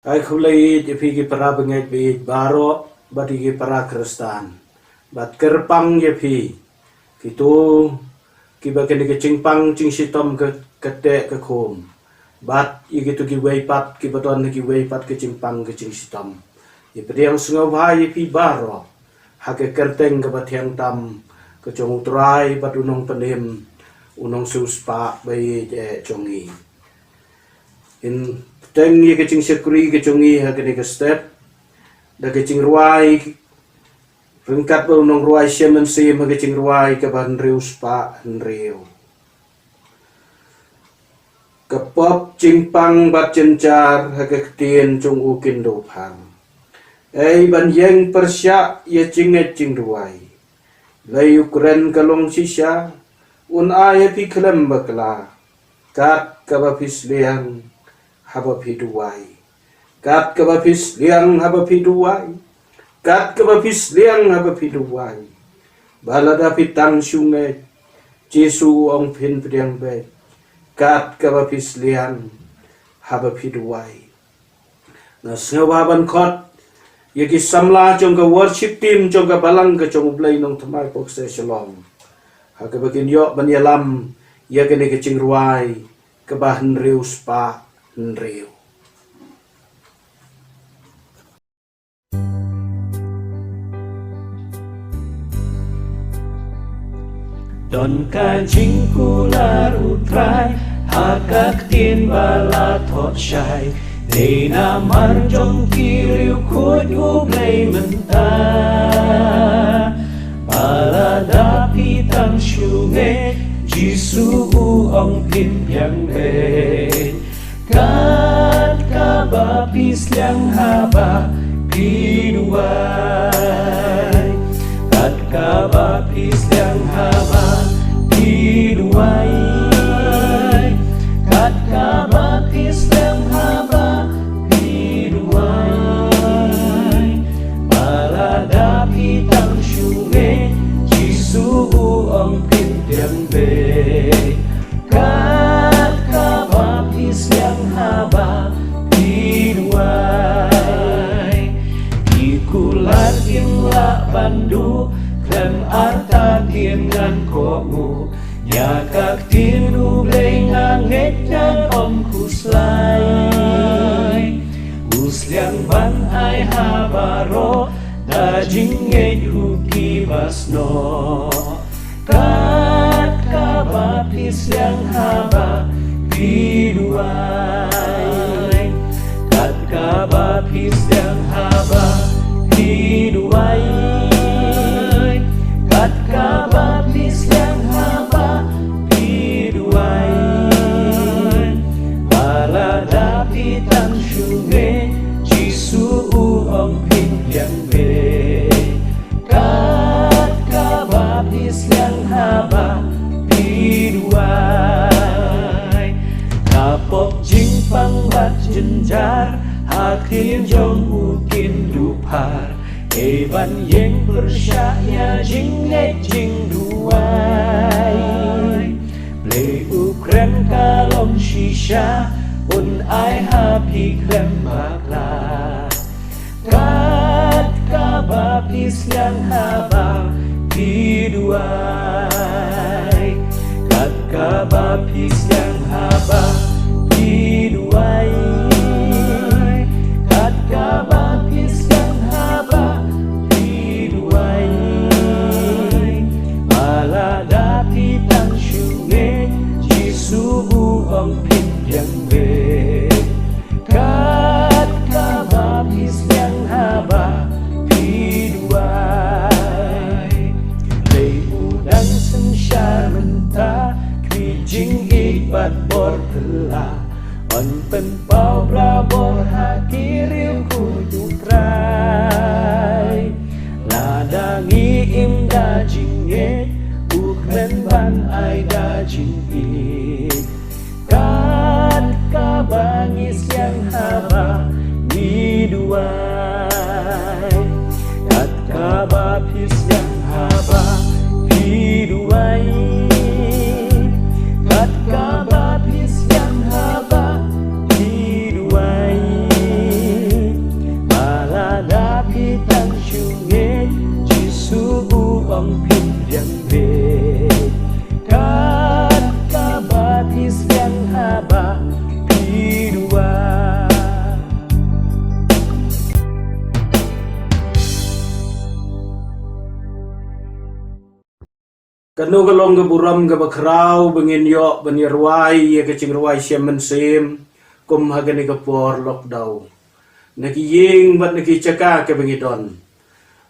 Kai khulai yepi para bengai bit baro badi para Kristen. Bat kerpang yepi kitu kiba kene ke cingpang cing sitom ke kete ke khom. Bat igitu ki weipat ki baton ki weipat ke cingpang ke cing sitom. Yepi yang sengawai yepi baro hake kerteng ke batiang tam ke cong utrai bat unong penim unong suspa bai congi. In teng ye kecing sekuri kecungi ha kene ke step da kecing ruai ringkat ba unong ruai semen se ma kecing ruai ke ban reus pa nreu kepop cingpang bat cencar ha ke tien cung ukin do phang ei ban yeng persya ye cinget cing ruai lai ukren kalong sisa un aye pi klem bakla kat kabapis liang haba piduai kat kabapis liang haba piduai kat kabapis liang haba piduai balada pitang sungai Jesu ong pin pediang be kat kabapis liang haba piduai na sewaban kot yaki samla jong ka worship team jong ka balang ka jong blay nong tamay pok sa shalom ha ka bagin yo banyalam ya kene ke cingruai ke bahan reus pa nreu. Don kancing kular utrai hakak tin bala thot shai Dena marjong kiriu kut ublay menta Bala dapi tang syunge Jisu ong pin piang be Kat kabapis liang haba piduai Kat kabapis liang haba piduai Kat kabapis liang haba piduai Balada pitang syunge Jisu ong pin piang be yang haba piduai ikular inla bandu klem arta tiengan komu yakak tinu blenganget dan om kuslai usliang ban ai habaro dajinget huki basno kat kabapis yang haba piduai kat kabapis yang haba piduai kat kabapis yang haba piduai balada pitang syunge Jisu ong pin yang be kat kabapis yang haba piduai Kapok jingpang bat jenjar Hakin jong ukin dupar Eban yeng persyaknya jingnet jing duai Ble ukren kalong shisha Un ai hapi krem bakla Kat kabapis yang haba piduai Kat kabapis yang haba piduai Kat kabapis yang haba piduai Balada pitang syunge Jisu ong pin yang be Kat kabapis yang haba piduai Lei udang sensya mentah Kijing ibat bor telah On penpau brabor hakiril kudutrai Ladangi im dajinget Ukren ban ai dajingit Kat kabangis yang haba piduai Kat kabapis yang haba piduai Kat kabapis yang haba piduai bang yang be kat kabatis yang haba pidua Kanu galong ga buram ga bakrau bengin yo benirwai ya kecing ruai siamen sim kum hagani ga por lockdown naki ying bat naki caka ke bengidon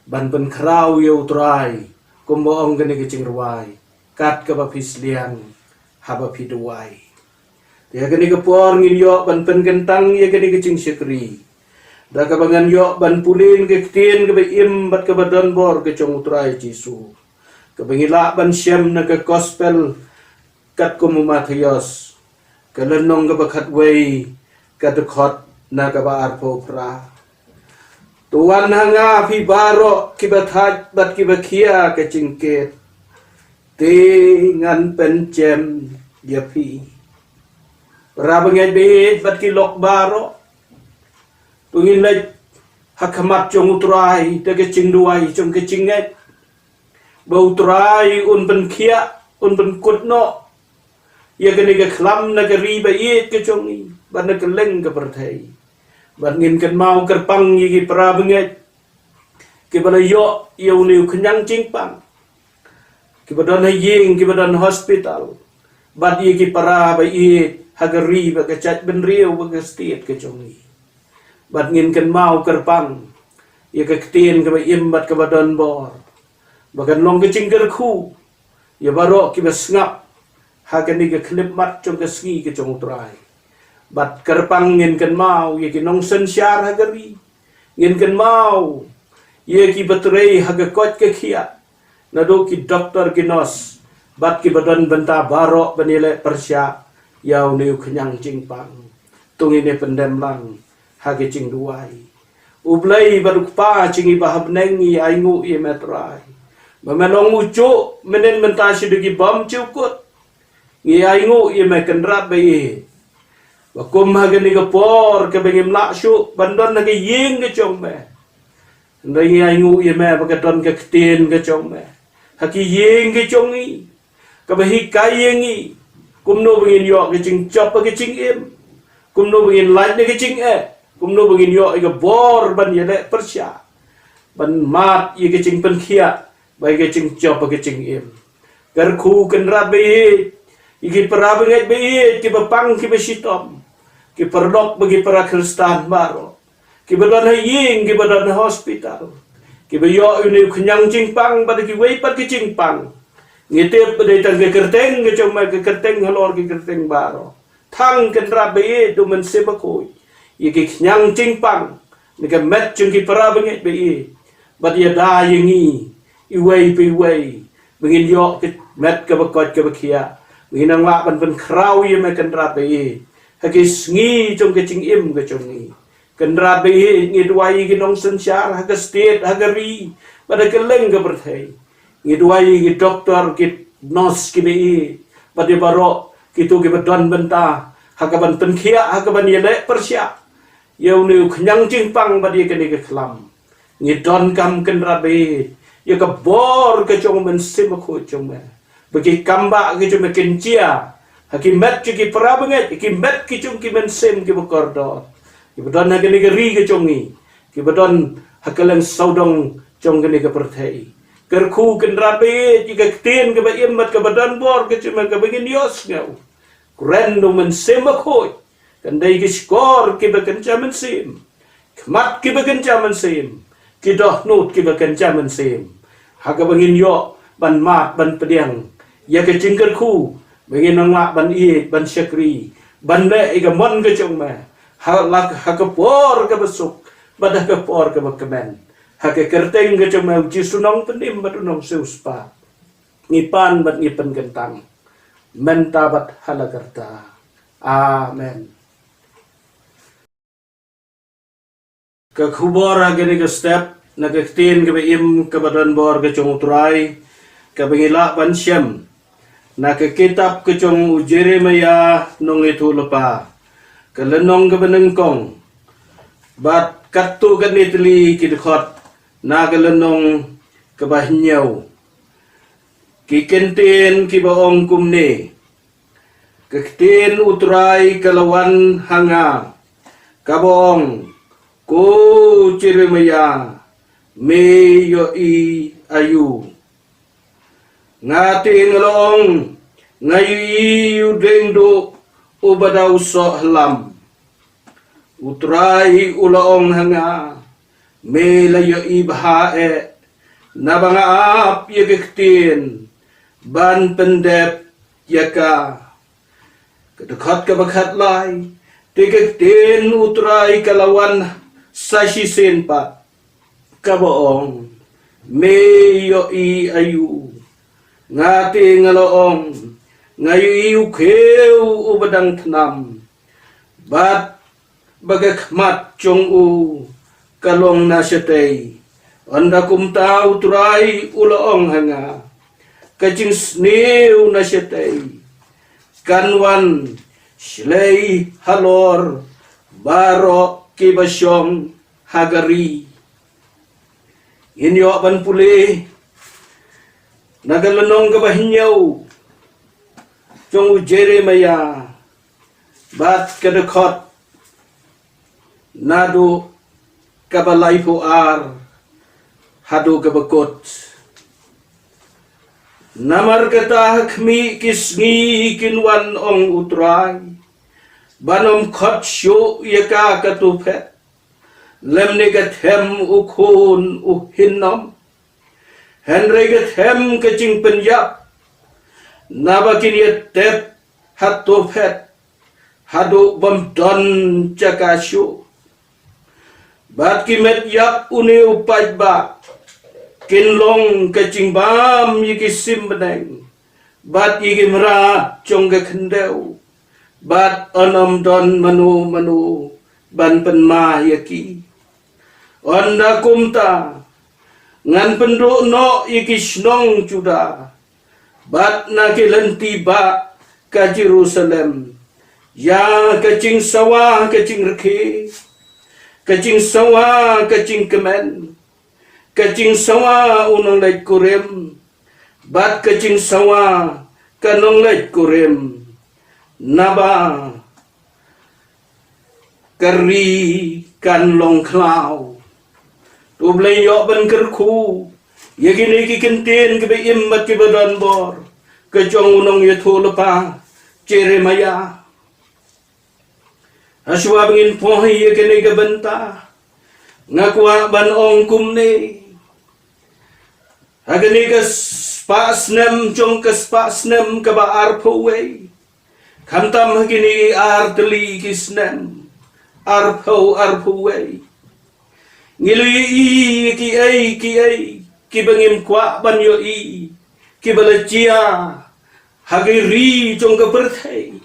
ban pen krau yo utrai kum boong gani kecing ruai kat ga bapis liang haba piduai ya gani ga por ngin yo ban pen gentang ya gani kecing syekri da ka bangan yo ban pulin ke tien ga im bat ka badan bor ke cong utrai jisu Kebengila ban syam na ke gospel kat kumu Matius kelenong ke bakat wei kadekot na ke ba arpo pra tuan hanga pi baro kibathat bat kibakia ke cingket tingan pencem ya pi rabengai be bat kilok baro tungin lej hakamat jong utrai te ke cingduai jong ke cinget bau trai un ben kia un ben kutno ya gani ga klam na ga riba ye ke chongi ban na ga leng ga perthai ban ngin kan mau kerpang ye gi pra benget ke bala yo yo ni kenyang cingpang ke badan ying ke badan hospital bat ye gi para ba ye hagari ba ga chat ben riu ba ga state ke chongi bat ngin kan mau kerpang ye ga ktien ga ba imbat ke badan bor Bahkan long kecing kerku, ya baru kita sengap, hakan ni ke klip mat cong keski ke cong utrai. Bat kerpang ngin kan mau, ya ki nong sensyar hagari, ngin kan mau, ya ki betrei haga kot ke kia, nado ki doktor ginos, bat ki badan benta baru benilai persya, yau niu kenyang cingpang, tungi ne pendem lang, haga cing duai. Ublai baru pa cingi bahab nengi aingu ye metrai. Memenong mucuk menen mentasi degi bom cukut ngi aingu ye me kendrat bayi bakum hagen ni gapor ke bengim laksu bandon nagi ying ke chong me ngi aingu ye me bagaton ke ktien ke chong me haki ying ke chongi ke bahi kayengi kumno bengin yo ke cing chop ke cing im kumno bengin lain ke cing kumno bengin yo ke bor ban ye le persya ban mat ye ke cing pen khia bagi cing chop bagi cing im kerku kenra be iki para benget be ki bapang ki besitom ki perdok bagi para Kristen baru ki badan ying ki badan hospital ki bayo ini kenyang cingpang pada ki wei pat ki cingpang ngitip pada tang ke kerteng ke cuma ke kerteng halor ki kerteng baru thang kenra be do men sebakoi iki kenyang cingpang ni ke met cung ki para benget be bad ya da yingi iway piway bengin yo ke met ke bakot ke bakia bengin ang la ban krau ye me kendra be hagis ngi jong ke cing im ke jong ngi kendra be ngi duai gi nong sensyar haga state hagari pada ke leng ke berthai ngi duai gi doktor ki nos ki be pada baro kitu ke badon benta haga ban penkhia haga ban yele persya yau ni kenyang cingpang pada ke ni ke kelam ngi don kam kendra be ya ke bor ke cong men sim ko cong me bagi kamba ke cong kencia hakimat ki para benget hakimat ki cong ki men sim ki bekordo ki badon ha ni ri ke congi ki badon hakalang saudong cong ni ke perthai kerku kendra be ki ke tien ke ba imbat ke badan bor ke cong ke begin yos ngau kuren do men sim ko kandai ki skor ki be kenca men sim kmat ki be kenca men sim ki doh nut ki be kenca men sim haga bangin yo ban mat ban pediang ya ke cingker ku bangin nang mak ban i ban syakri ban le iga mon ke chong me haga por ke besuk badah ke por ke bekemen haga kerteng ke chong me uji sunong penim batunong seuspa ngipan bat ngipen gentang mentabat halagarta amen ke khubor haga ni ke step nagaktin ke im ke badan bor ke cong utrai ke bengila ban syam na ke kitab ke cong Jeremia nong itu lepa ke lenong ke benengkong bat katu ke nitli ki dekhot na ke lenong ke bahnyau ki kentin ki baong kumne ketin utrai kalawan hanga kabong ko Jeremia me yo i ayu ngati ngelong ngayu dengdo ubadaw so halam utrai ulaong hanga me layo i bahae nabangaap yagektin ban pendep yaka kedekat kebakat lai tigektin utrai kalawan sasisin pat kaboong me yo i ayu ngati ngaloong ngayu iu keu ubadang tenam bat bagakmat chong u kalong nasyatay anda kumta utrai ulaong hanga kajing snew nasyatay kanwan slay halor baro kibasyong hagari inyo ban puli nagalanong kabahinyaw chong Jeremia bat kadakot nado kabalay po ar hado kabakot namar kata hakmi kisngi kinwan ong utray banom khot syo yaka katupet lemne gathem ukun uhinnom henry gathem kaching penyap nabakin yetep hatupet hado bamdon chakasyo bat kimet yap uni upaj ba kinlong kaching bam yikisim beneng bat yikimra chong kendeu bat onom don manu ban penma yaki onda kumta ngan penduk no yikisnong juda bat nakilenti ba ka Jerusalem ya kaching sawah kaching reki kaching sawa kaching kemen kaching sawa unong lait kurem bat kaching sawa kanong lait kurem naba kari kan long klau tu blay yo ban kerku yagini ki kentin ke beim mat ke badan bor kachong unong yatho lepa Jeremia aswa bangin pohi yakini ka benta ngakwa ban ong kumne agani ka spasnem chong ka spasnem ka ba arpowe kamtam hagini arteli kisnem arpowe ngilui ki bangim kwa ban yo i ki balachia hagiri chong ka perthai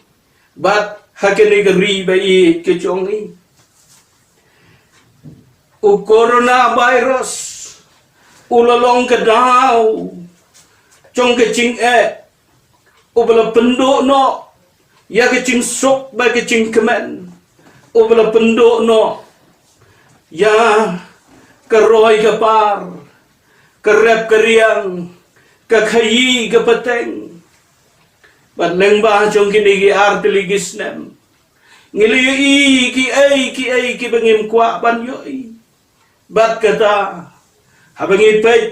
bat hakene gari bai ke chongi u coronavirus ulalong ke dau chong ke ching u bala penduk no ya ke ching sok ba ke ching kemen u bala penduk no ya keroi ke par kerep keriang ke khayi ke peteng bat lengba chong kini gi arteli gisnem ngili ki bangim kwa ban yoi bat kata habangi page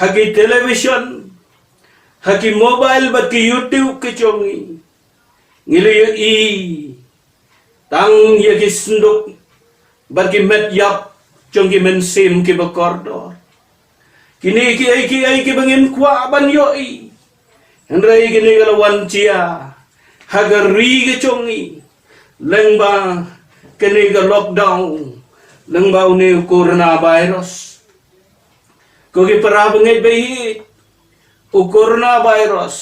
hagi television hagi mobile bat ki YouTube ke chongi ngili tang ye ki snduk bat ki met yap chong ki men sim ki bakordor kini ki bangim kwa ban yoi Henry gini galawan cia hagari ke chongi lengba kini ga lockdown lengba uni coronavirus kogi para bengai bayi coronavirus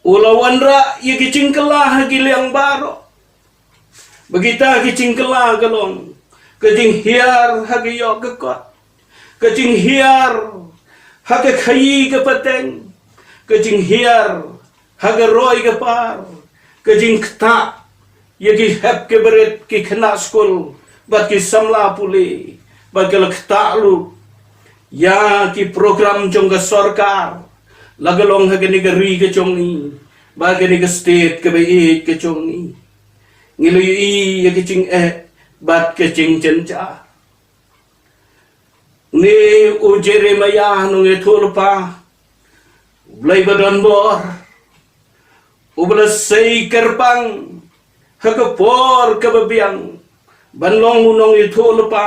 ulawan ra ye kicingkela hagi liang baro begita kicingkela galong kejing hiar hagi yo gekot kejing hiar hagi khayi ke peteng kejing hiar hagaroi ke par kejing kta yagi hep ke beret ki khna skul bat ki samla puli bat ke kta lu ya ki program jong ke sarkar lagalong hagani gari ke chong ni bagani ke state ke bai ke chong ni ngilu i ya ke ching bat ke ching chen cha ni u Jeremiah nung ethul pa blai badon bor u bala sei kerpang hagapor ke babiang banlong unong ethul pa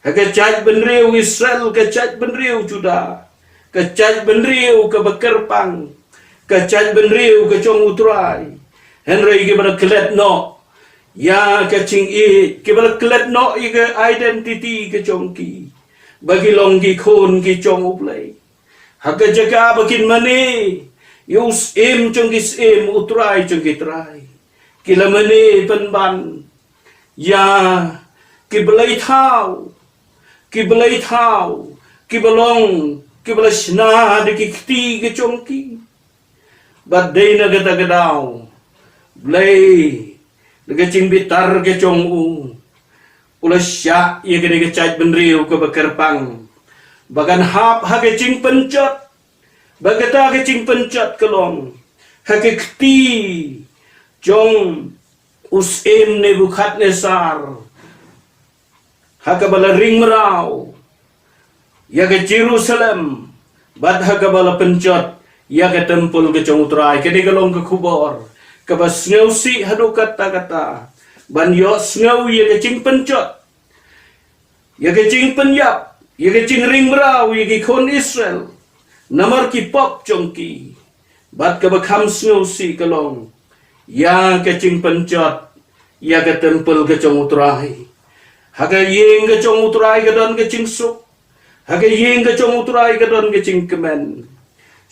hagachat benriu Israel kachat benriu Juda kachat benriu ke bekerpang kachat benriu ke chong utrai henry ke bala klet no ya ke ching i ke bala klet no i ke identity ke chong ki bagi long ki khon ki chong uplay haga jaga bakin mani yus em chong ki em utrai chong ki trai kila mani penban ya ki belai thau ki belai thau ki belong ki belasna de ki kti ke chong ki bad dei na gata gadau blai de ching bitar ke chong u ula sya ye gene ke chaj benriu ke bekerpang bagan hap ha ke ching pencot bagata ke ching pencot kelong ha ke kti chong us em Nebukadnesar ha ke bala ring merau ya ke Jerusalem bad ha ke bala pencot ya ke tempel ke chong utrai ke de kelong ke kubor ke bas ngeusi hadu kata ban yo snau ye ke ching pencot ye ke ching penyap ye ke ching ring brau ye ke kon Israel namar ki pop chongki bat ke bakham snau si kalong ya ke ching pencot ya ke tempel ke chong utrai haga yeng ke chong utrai ke don ke ching suk haga yeng ke chong utrai ke don ke ching kemen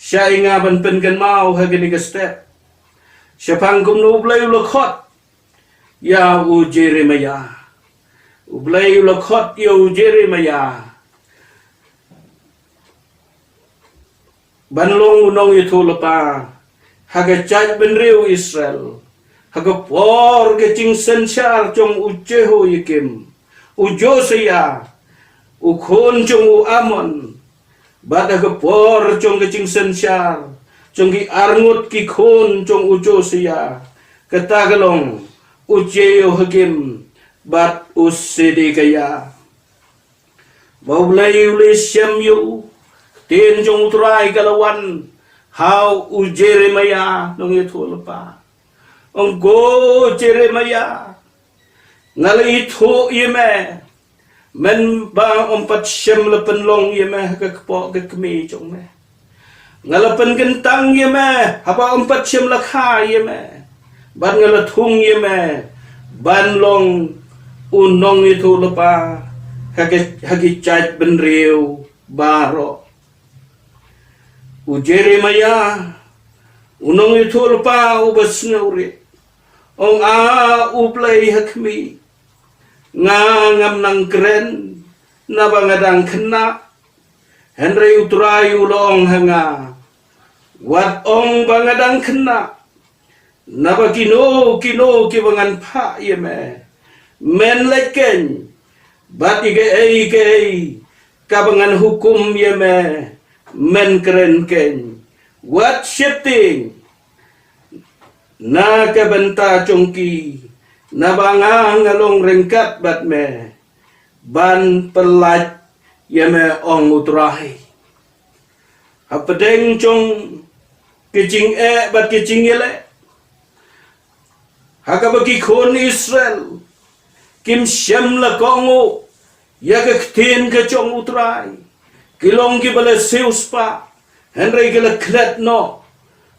syainga ban pen kan mau haga ni ke step syapang kum no blai lokhot ya u Jeremiah ublai lokhot ya u Jeremiah banlong unong itu lepa haga chaj benriu Israel haga por ke ching senchar chong u Jeho yikim u Josia u khon chong u Amon bad haga por chong ke ching senchar chong ki arngut ki khon chong u Josia katagalong u Jeho hakim bat usidi kaya baulai uli syam yu tin jong utrai kalawan how u Jeremiah nong itu lepa ong go Jeremiah ngalai itu yeme men ba ompat syam lepen long yeme ke kepok ke kemi chong me ngalapen gentang yeme apa ompat syam lakha yeme ban ngalathung yeme ban long unong itu lepa hagi chat benriu baro u Jeremiah unong itu lepa u basnauri ong a u play hakmi ngam nang keren na bangadang kena henry utrai ulong hanga wat ong bangadang kena naba kino ki bangan pha yeme men leken bat ige kabangan hukum yeme men keren ken what shifting na kabanta chongki na bangang along rengkat bat me ban pelat yeme ong utrai apedeng chong kicing bat kicing yele haga bagi kon Israel kim syam la kongo ya ke ktin ke chong utrai kilong ki bale seuspa henry ke la klet no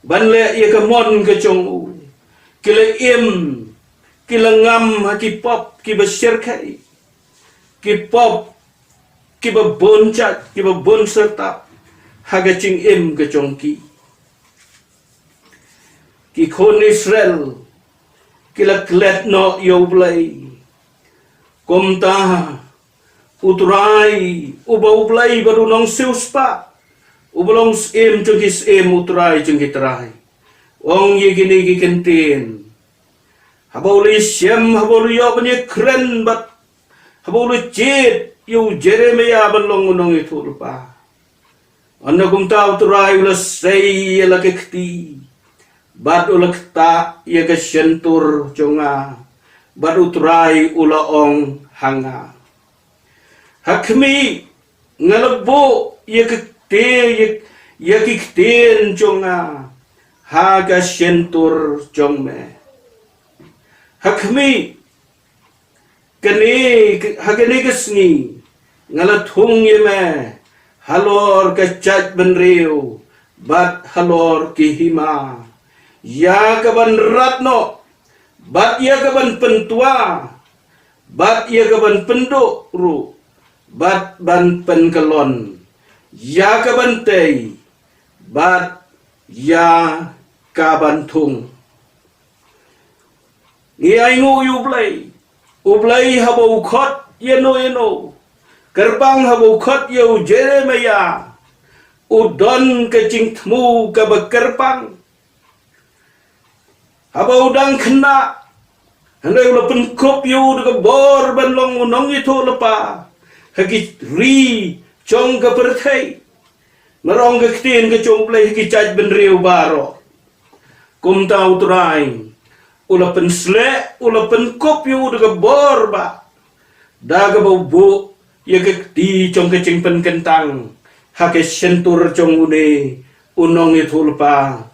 ban le ya ke mon ke chong u kile im kila ngam haki pop ki besyir kai ki pop ki ba bonchat ki ba bon serta haga ching im ke chong ki kon Israel kila klet no yo blai komta utrai uba ublai baru nong siuspa ubalong em chungkis em utrai chungkitrai ong ye gini gi kentin haboli syam haboli yo bani kren bat haboli jet yu Jeremiah balong nong itu lupa Anda kum tahu turai ulah sei ya laki keti. Bat ulah kta ya ke sentur jonga. Bat uturai ulah ong hanga. Hakmi ngalebo ya kete ya kikten jonga. Haga sentur jongme. Hakmi kene hagene kesni ngalathung ye me halor kacaj benriu bat halor kihima ya kaban ratno bat ya kaban pentua bat ya kaban penduk ru bat ban penkelon ya kaban tei bat ya kaban thung ngiai ngu ublai habau khot yeno gerbang habau khot yau Jeremia udon ke cingtmu ke begerbang habau dang kena handai ulah penkop yu de bor ban long unong itu lepa haki ri chong ke perthai merong ke ktin ke chong play haki chaj ben riu baro kum tau turai ulah pensle ulah penkop yu de bor ba daga bau bu ya ke di chong ke cing pen kentang hake sentur chong une unong itu lepa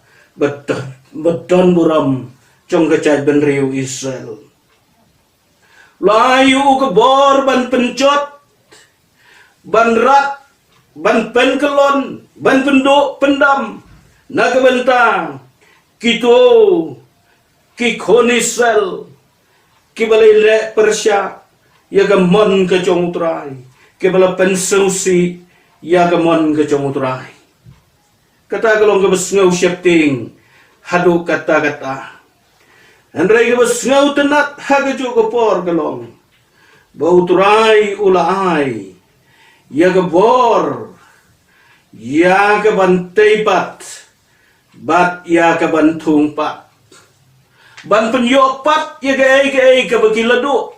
beton buram chong ke chaj ben riu Israel layu ke bor ban pencot ban rat ban penkelon ban penduk pendam naga bentang kito ki Israel ki balai le Persia ya gamon ke chong utrai ki bala pensausi ya gamon ke chong utrai kata kalong ke besngau syapting hadu kata andrai ke besngau tenat haga jo por kalong bau utrai ulai ya gebor ya ke bantai pat bat ya ke bantung pat ban penyok pat ya ke bakiladu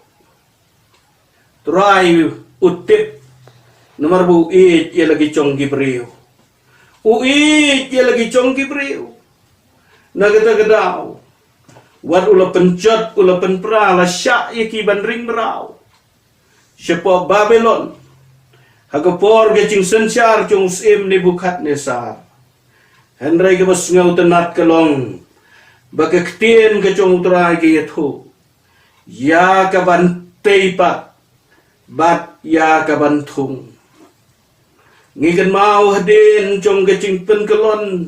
try utip nomor bu it ya lagi chong gibreu uit ya lagi chong gibreu nagata gadau wat ula pencot ula penpra la syak ya ki ban ring berau sepo Babylon hagapor ke cing sensyar chung sim Nebukadnesar Henry ke bas ngau tenat kelong bakaktin ke chung utrai ke yathu ya ka ban teipat bat ya ka ban thung ngikan mau hadin chung ke cing pen kelon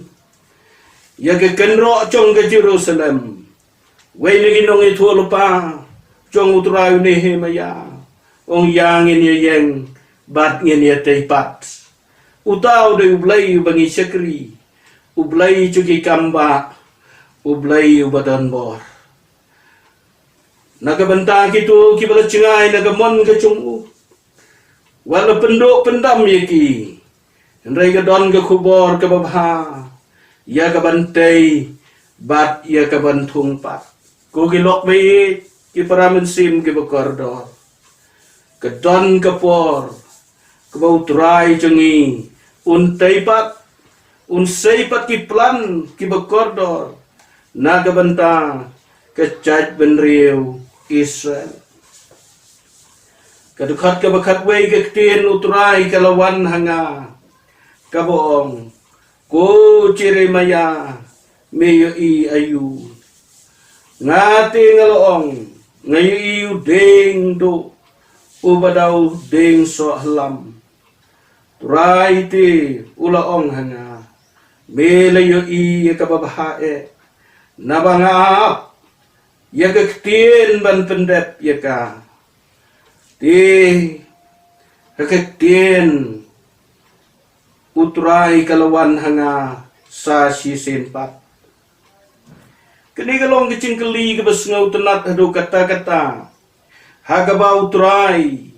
ya ke kenro chung ke Jerusalem wei ni ginong itu lupa chung utrai Nehemia ong yang ini yang bat ngin ya teipat utau de ublai bangi sekri ublai cuki kamba ublai ubadan bor naga bentang kitu ki bala cengai naga mon ke chung wala penduk pendam yaki ndai ga don ke kubor ke babha ya ka bantai bat ya ka bantung pat ko ki lok bai ki paramen sim ki bakordor ke don ke por kebau turai cengi untai pat unsai pat ki plan ki bakordor naga bentang kecaj benriu Israel kadukat ke bakat wei ke ktin uturai kalawan hanga kaboong ko Jeremia meyo i ayu ngati ngaloong ngayu iu deng do ubadaw deng so halam turai ti ulaong hanga melayo i kababahae nabangap ya kektin ban pendep ya ka ti kektin utrai kalawan hanga sa sisimpat kini kalong kecing keli ke besngau tenat hadu kata-kata hagaba utrai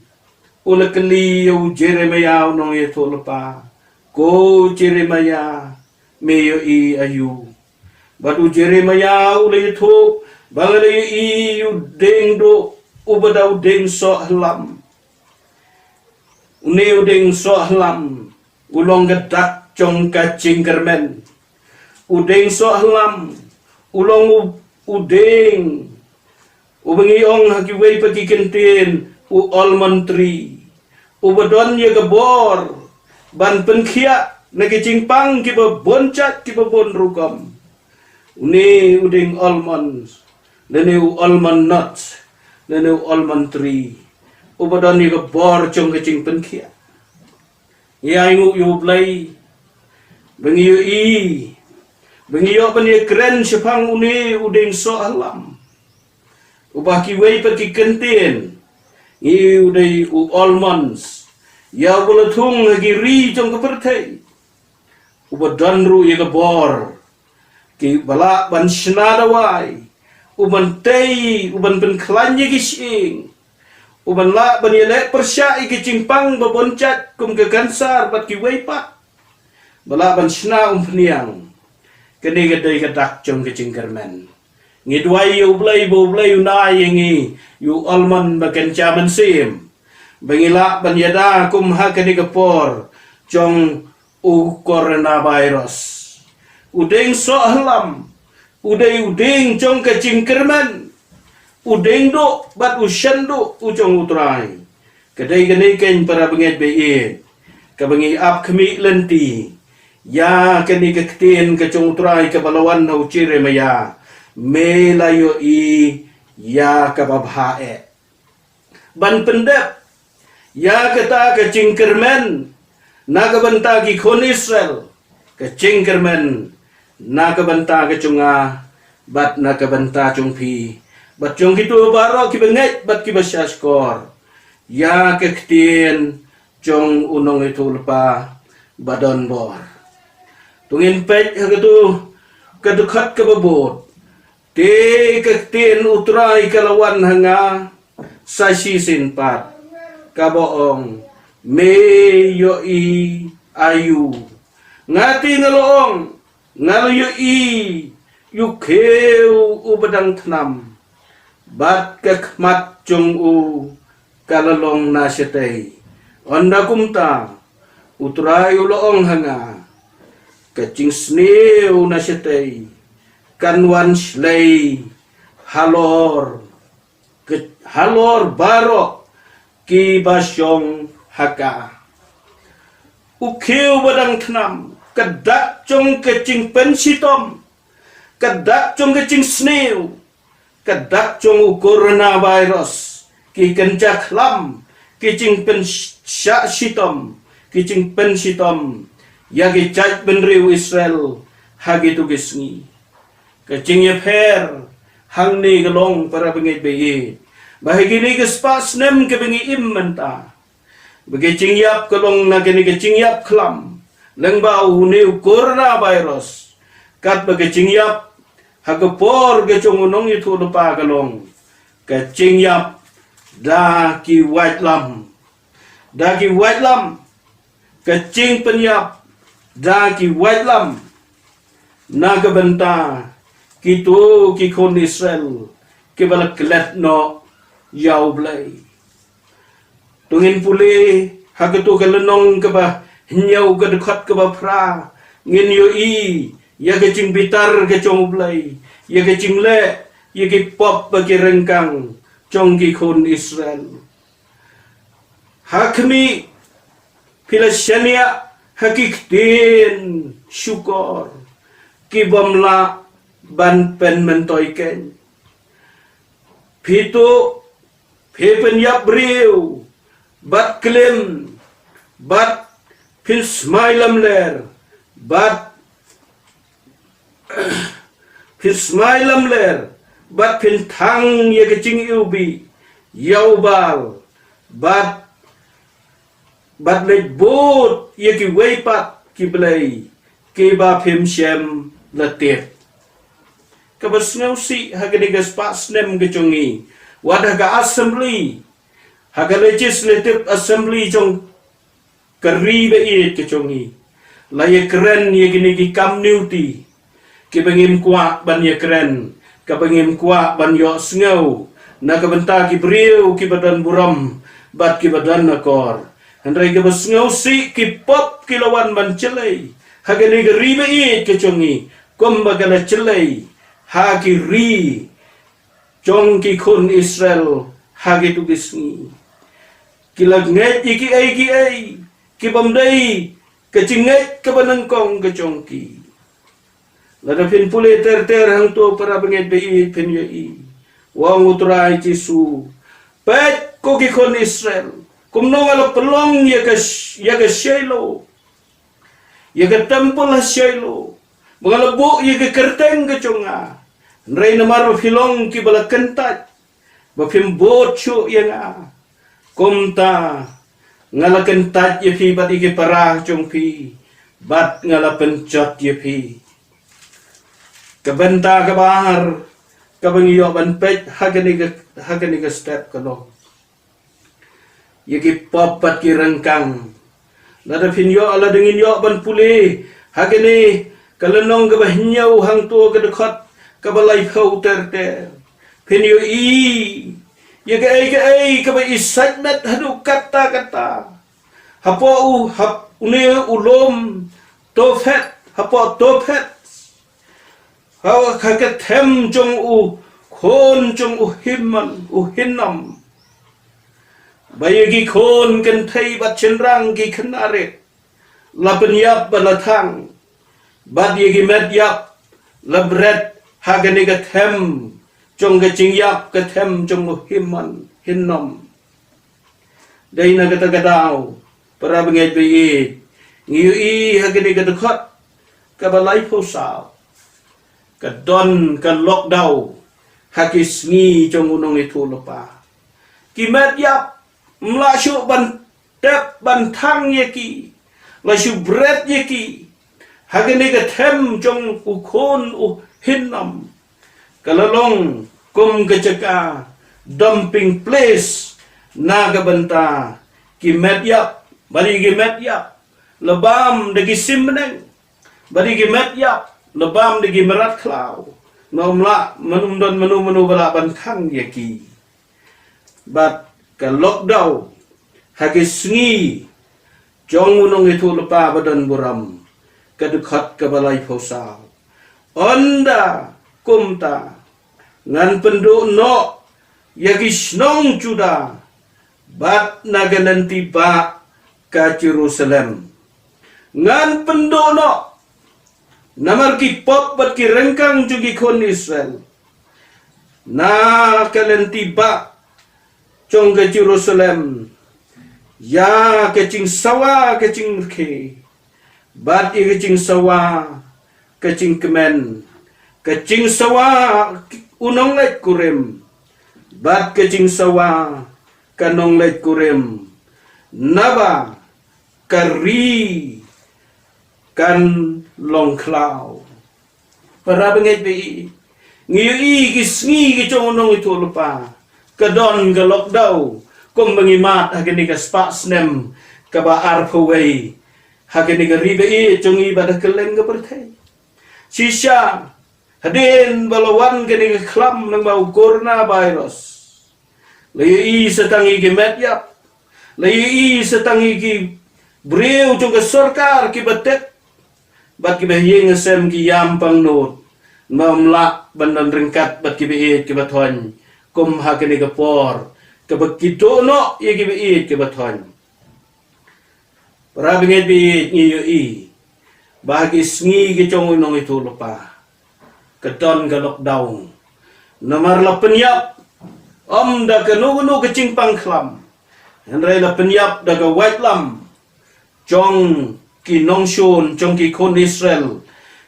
ula keli u Jeremia unong itu lepa ko Jeremia meyo i ayu batu Jeremia ula itu bangalay i deng do ubadaw deng so halam uneo deng so halam ulong gadak chong kacing kermen. Udeng so halam, ulong udeng, ubengiong hakiway pakikintin, almond tree, ubadon ya gabor, ban penkia, nakicingpang kiba boncat kiba bon rukam. Uni udeng almonds, lene almond nuts, lene almond tree, ubadon ya gabor chong kacing penkia. Ya ingu yublay, bengiyo bengiyo bani keren sepang uni udeng so alam. Ubah kiway pergi kentin. I udai almonds. Ya bulatung lagi ri jong kepertai. Ubah danru ya kebor. Ki balak ban senadawai. Uban tei, uban penkelanya kising. Uban lak ban yelek persya iki cingpang baboncat kum ke kansar bat kiway pak. Balak ban sena peniang. Kini kedai kedak jom kecing kermen. Ngidwai yu blay unai yengi yu almond baken camen sim. Bangila banyada kum ha kini kepor jong coronavirus. Udeng so halam. Udeng jong kecing kermen. Udeng do bat usyan do ujong utrai. Kedai kini ken para bengit beyin. Kabangi ap kemi lenti. Ya kini keketin kecung utrai kebalawan hau cire maya. Melayo ya kababhae. Ban pendep. Ya kata kecing kermen. Naga benta ki kon Israel. Kecing kermen. Naga benta kecunga. Bat naga benta cungpi. Bat cung kitu baro ki benget bat ki basyaskor. Ya keketin cung unong itu lepa badon bor. Tungin pet hagatu kadukat kababot. Te keketin utrai kalawan hanga sasi sinpat. Kaboong me yoi ayu. Ngati ngaloong ngalo yukeu ubadang tanam. Bat kekmat cung kalalong nasyatay. Onda kumta utrai uloong hanga. Kecing snew nasyatay. Kanwan slay halor barok ki basyong haka. Ukiw badang tanam. Kedak cung kecing pensitom. Kedak cung kecing snew. Kedak cung coronavirus. Ki kencak lam. Kicing pensitom. Kicing pensitom. Yagi caj benriu Israel. Hagi tugisngi. Kecing yeper. Hang ni gelong para bengit bayi. Bahagi ni kespas nem ke bengi im menta. Bagi cingyap kelong na kini ke cingyap kelam. Lengbau ni coronavirus. Kat bagi cingyap. Hagapor ke cungunong itu lupa kelong. Ke cingyap. Da ki white lam. Da ki white lam. Kecing penyap. Da ki white lam. Naga benta. Kitu ki kon Israel. Kibala kelet no. Yau blay. Tungin puli. Hagatu kelenong keba. Nyau kedekat keba pra. Ngin yoi. Ya kecing bitar kecong blay. Ya kecing le. Ya ki pop bagi rengkang. Cong ki kon Israel. Hakmi. Pilasyania. Hakiktin syukur kibamla ban pen mentoiken pitu pepen yap briu bat klim bat pin smailam ler bat pin smailam ler bat pin thang ye kecing ubi yaubal bat lej bot ye ki weipat ki blay ki ba phim shem latif kabas ngausi hagadigas pas nem gechongi wadaga assembly haga legislative assembly jong kari be it gechongi la ye keren ye gini ki community ki bangim kwa ban ye keren ka bangim kwa ban yo sngo na ka benta ki briu ki badan buram bat ki badan nakor Andai ke besngau si ki pop kilawan ban celai. hagani gari bai kechongi kom bagala celai hagi ri jong ki kon Israel hagi tugisni kilag nget iki ai ki bamdai kecingit kebanengkong kecongki lada pin pule ter hang to para benget bai pin yai wang utrai Jisu pet ko ki kon Israel kumno ngalo pelong ya ke Shiloh ya ke temple Shiloh mengalo ya ke kerteng ke conga nrai namar filong ki bala kentat ba pim bot chu ya nga kumta ngala kentat ya fi bat iki parah chung pi bat ngala pencot ya fi kabenta ka bahar kabangiyo ban pet hagani ka step kalo yaki papat ki rengkang nada finyo ala dengin yo ban puli hagani kalenong ka bahinyau hang tu ka dekat ka balai phau ter finyo yaki ai ka ba excitement hadu kata hapo une ulom tofet hapo tofet hawa ka them jong khon jong hinnam bayagi khon kan thai bat chenrang ki khnare lapanyap balathang bad yagi medyap labret hagani ga them jong ga jingyap ga them jong hinnam daina kata gadau para bengai bayi ngiu hagani ga dekat ka balai posau ka don ka lockdown hakis ngi jong unong itu lepa ki medyap mlasyu ban tep ban thang yeki lasyu bread yeki hagani ga them jong ukhon hinnam kalalong kum keceka dumping place naga banta ki medyap bari ki medyap lebam dagi simneng bari ki medyap lebam dagi merat klau nomla menu bala ban thang yeki bat ka lockdown hagi sngi jong unong itu lepa badan buram kadekat ke balai posau onda kumta ngan penduk no yagi snong juda bat naga nanti ba ka Jerusalem ngan penduk no namar ki pop bat ki rengkang jugi kon Israel na kalenti ba Chong ke Jerusalem ya ke cing sawa ke cing ke bat ke cing sawa ke cing kemen ke cing sawa unong let kurim bat ke cing sawa kanong let kurim naba kari kan long klau para benget bi ngi ki chong unong itu lupa kadon ga lockdown kum bangimat hagani ka spatsnem ka ba arpaway hagani ka ribe chungi bada keleng ga perthai sisya hadin balawan gani ka klam ng bau coronavirus layi setangi ki medyap layi setangi ki breu chung ka sarkar ki batet bat ki bahiyeng sem ki yam pang not mamla bandan ringkat bat ki be ki bathon kum hagani ka por ka bakito no yagi bi ke bathon para binget bi ngi bahagi sngi ke chong nong itu lupa keton ka lockdown namar la penyap da ka nu ke cingpang khlam henrai la penyap da ka white lam chong ki nong shon chong ki kon Israel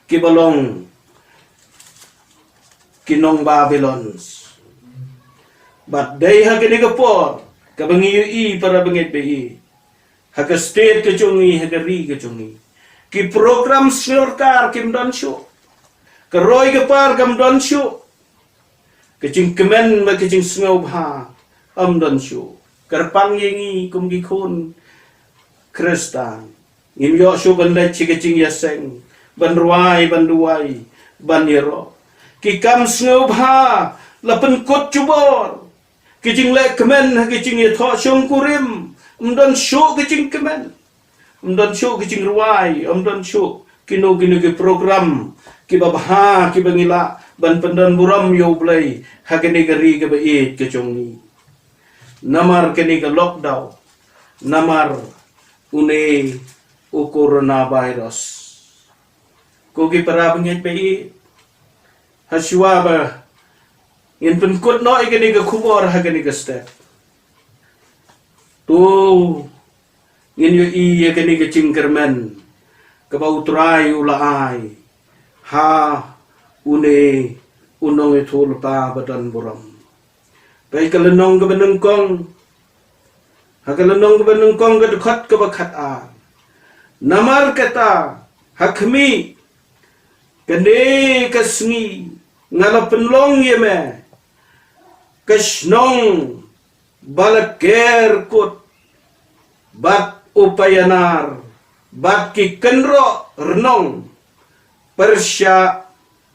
ki balong ki nong Babylon but day hagani ka por ka bangi para bangit bi haga state ka chungi haga ri ka chungi ki program sarkar kim don shu ka roy ka par kam don shu ka ching kemen ba ka ching sngaw bha don shu karpang yengi kum gi khon kristan ngim yo shu ban le chi ka ching yaseng ban ruai ban duai ban yero ki kam sngaw bha lapen kot chubor kicing le kemen kicing ye tho shong kurim don shu kicing kemen don shu kicing ruai don shu kino ke program ki babha ki bangila ban pendan buram yo blai hakene gari ke bait ke chongni namar kene ke lockdown namar une o coronavirus ko ki para bangit bait haswa ba in penkut no ikene ke kubor hakene ke step tu ngin yo i ikene ke cingkermen ke bau trai ulai ha une unong itu lupa badan buram pai kelenong ke benengkong ha kelenong ke benengkong ke dekat ke bakat a namar kata hakmi kene kasngi ngala penlong yeme kasnong balaker kut bat upayanar bat ki kenro renong persya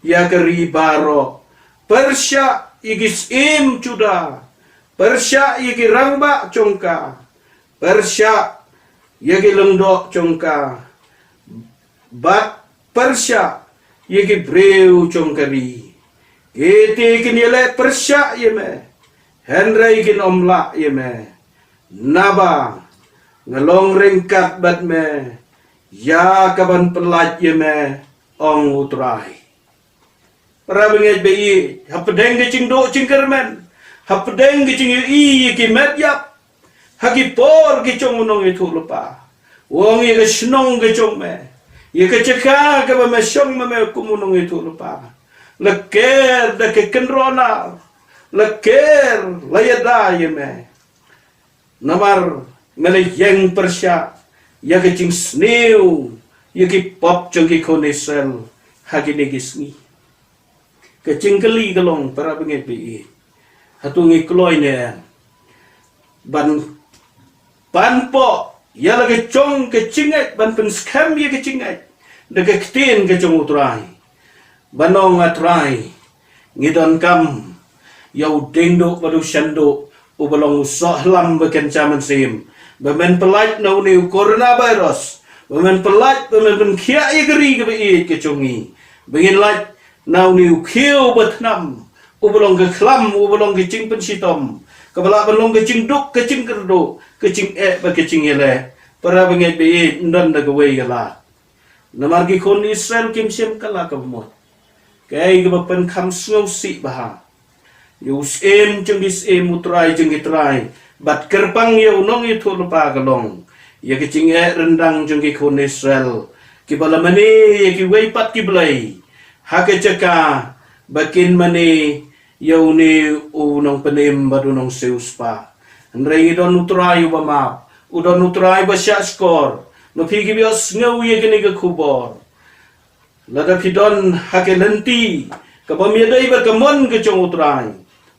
ya keri baro persya igis im cuda persya igi rangba congka persya yagi lengdok congka bat persya yagi breu congkari iti kinile persya yeme henry kin omla yeme naba ngalong ringkat bat me ya kaban pelat yeme ong utrai para bengej bi hapdeng ke cingdo cingkermen hapdeng ke cing i ki medyap hagi por ke cong unong itu lupa wong ye ke snong ke cong me ye ke ceka ke me syong me kumunong itu lupa leker de ke kenrona leker layada ye me namar mele yang persya ya ke cing sneu ye ki pop cong ki konesel hagi negisni kecingkeli kelong para bengit bi hatungi kloy ne ban panpo ya lagi cong kecingat ban pen scam ya kecingat de kektin ke cong utrai banong atrai ngidon kam yau dengdo badu shando ubalong sohlam beken caman sim bamen pelaj nau ni coronavirus bamen pelaj bamen pen kia igeri ke bi ke congi bengin laj nau ni khiu betnam ubalong ke khlam ubalong ke cing pensitom kabala balong ke cing duk ke cing kerdo ke cing ba ke cing ele para bengit bi ndan da gwe gala namar ki kon Israel kim sim kala ka mo kai ke pen kham snow si bah yus em cing dis em utrai cing itrai bat kerpang ye unong itu lupa galong ye ke cing rendang cing ki kon Israel ki bala mani ye ki wei pat ki blai hake ceka bakin mani yauni unong penim badunong seuspa nrengi don utrai ubama udon utrai basya skor no pigi bios ngau ye gini ke kubor lada pidon hake lenti kabamiadai bakamon ke cong utrai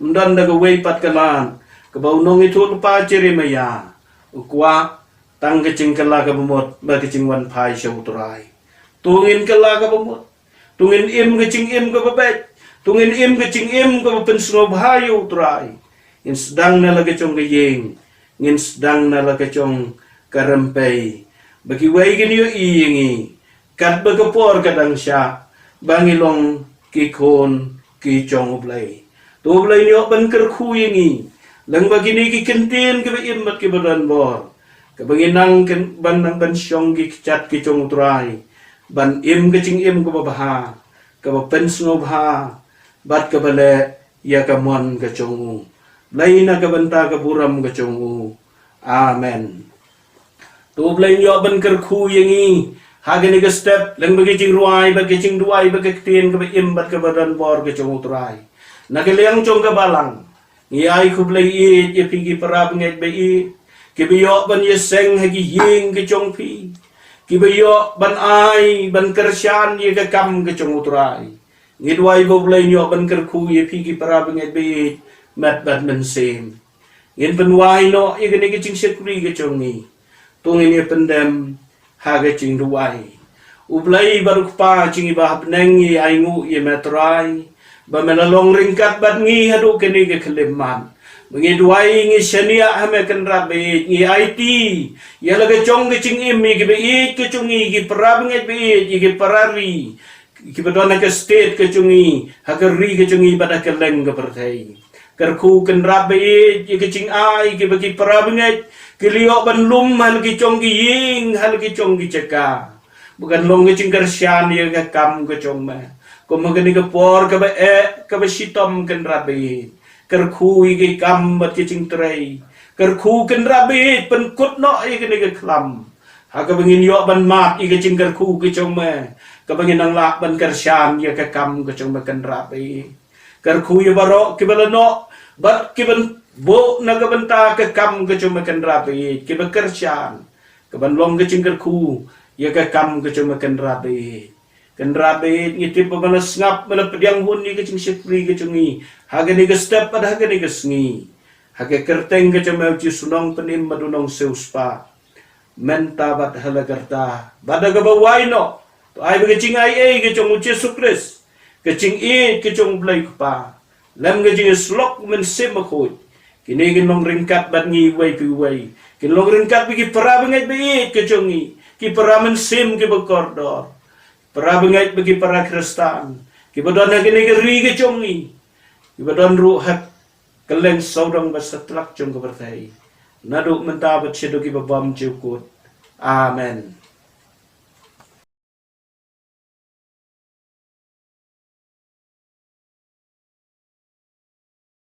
mdan daga wei pat kalan kabaunong itu lupa ciri maya ukwa tang kecing kala kabumot ba kecing wan pai sya utrai tungin kala kabumot tungin im kecing im ke babet tungin im kecing im ke pen snob hayu trai in sedang na lagi cong geyeng ngin sedang na lagi cong karempei bagi wei gini yo iingi kat bagapor kadang sya bangilong kikon ki cong ublay to ublay nyo ban kerku yingi lang bagini ki kentin ke im mat ke badan bor ke banginang ken ban nang ban syong ki cat ki cong trai ban im kecing im ke babaha ke pen snob ha bat ke bale ya ke mon ke cong laina ke banta ke buram ke cong amen tu blain yo ban kerku yangi hagani ke step lang bagi cing ruai bagi cing duai bagi ketien ke im bat ke badan bor ke cong utrai nak liang cong ke balang ngiai ku blai i ye pigi parab ngai bai ke biyo ban ye seng hagi ying ke cong pi kibayo ban ai ban kersyan ye ke kam ke cong utrai ngidwai bo blai nyo ban kerku ye pigi parab ngai bai mat bat men sem ngin penwai no ye gani ke cing sekuri ke cong ni tungin ye pendem haga cing duai ublai baru pa cing ibah peneng ye aingu ye metrai ba melalong ringkat bat ngi hadu kene ke keleman Mengiduai ngi syania hame kan rabe ngi IT ya laga chong ke ching imi ke be ke chungi ki parab ngi be ki parari ki bedona ke state ke chungi hagari ke chungi pada ke leng ke pertai kerku kan rabe ke ching ai ke bagi parab ngi ke liok ban lum hal ki chong ki ying hal ki chong ki ceka bukan long ke ching kersyan ya ke kam ke chong ma ko magani ke por ke be sitom kan rabe kerku igi kam bat kicing tray kerku ken rabit pen kut no igi ne klam ha ka bengin yo ban mat igi cing kerku ke chong me ka bengin nang lak ban kersyan ya ka kam ke chong me ken rabi kerku ye baro ke balano bat ke ban bo na ka benta ke kam ke chong me ken rabi ke ba kersyan ka ban long ke cing kerku ya ka kam ke chong me ken rabi kendrabe ngiti pemalas ngap mana pediang hun ni kecing sipri kecungi haga ni gestep pada haga ni gesngi haga kerteng kecamau ci sunong penim madunong seuspa menta bat hala kerta bada gabawai no to ai begecing ai kecung uci sukres kecing kecung blai kupa lam kecing slok men semakut kini ginong ringkat bat ngi wai pi wai kinong ringkat bigi para bengai be kecungi ki para men sim ki bekordor para bengai bagi para Kristen, kibadon na ginigari ke chongi, kibadon ruhat keleng saudang basatlak chong kepertai, naduk mentabat sedo kibabam cukut, amen.